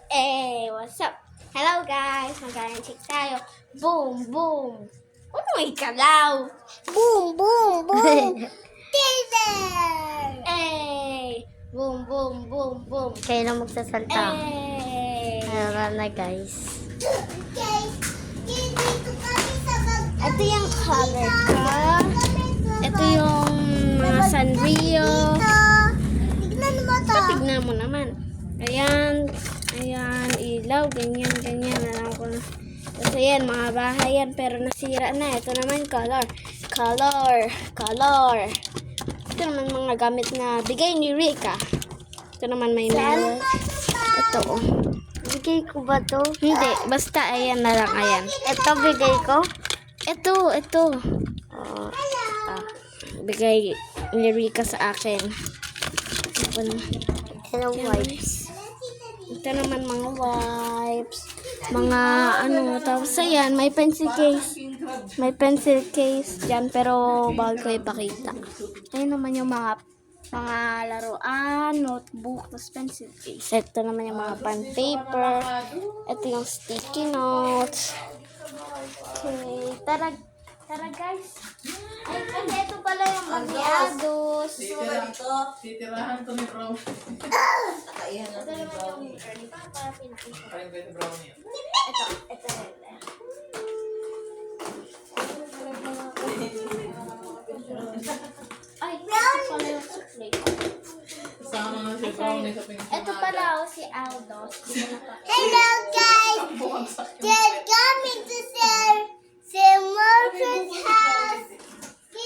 What's up? Hello guys! Mag-check tayo. Boom! Boom! Ano may kalaw? Boom, boom, boom. Teaser! Boom! Boom! Boom! Boom! Kayo na magsasalta. Ayan na guys. Guys, dito kami sa ito yung color ko. Ito yung Sanrio. Tignan mo to. Tignan mo naman. Ayan. Ayan. Ilaw. Ganyan. Ganyan. Alam ko na. Kasi yan. Mga bahay yan. Pero nasira na. Ito naman color. Color. Color. Ito naman mga gamit na bigay ni Rika. Ito naman may melon. Ito oh. Bigay ko ba to? Hindi. Basta ayan na lang. Ayan. Ito bigay ko? Ito. Ito. Oh, Bigay ni Rika sa akin. hello wipes. Ito naman mga wipes. Mga ano. Tapos ayan. May pencil case. May pencil case dyan. Pero bago ko ipakita. Ayun naman yung mga laruan, notebook, tapos pencil case. Ito naman yung mga pen paper. Ito yung sticky notes. Okay. Tara guys. Ay, kasi ito pala yung magyados. Titirahan to ni Bro. Nakaihan Ito natin ni naman Bro. yung early para pinakita. Kain kayo ni Bro niya. Ito. Ay, ito pala yung souffle. Kasama nga si Bro niya sa pinag- Ito pala si Aldo. Hello guys. They're coming to say Murphy's house.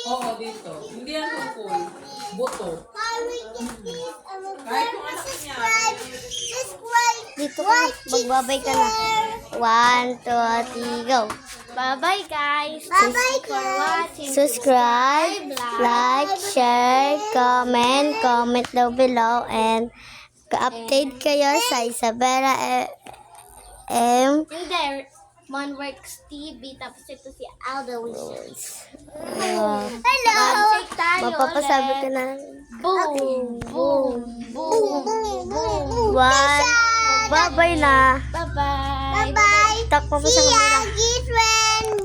Oo, dito. Hindi yan tungkol. Buto. Hurry, please. Kahit kung anak niya. Subscribe. Dito ka, magbabay ka na. 1, 2, 3, go. Bye-bye guys. Bye-bye, Thanks for guys. watching. Subscribe, like, share, comment down below, and update kayo sa Isabela M. Hindi, Monworks TV. Tapos ito si Aldo Wishes. Hello! Check tayo Mapapasabi ka ulit. na. Boom! Boom! Boom! Boom! One. Bye-bye na. Bye-bye! Bye-bye. Takpo mo sa kamera.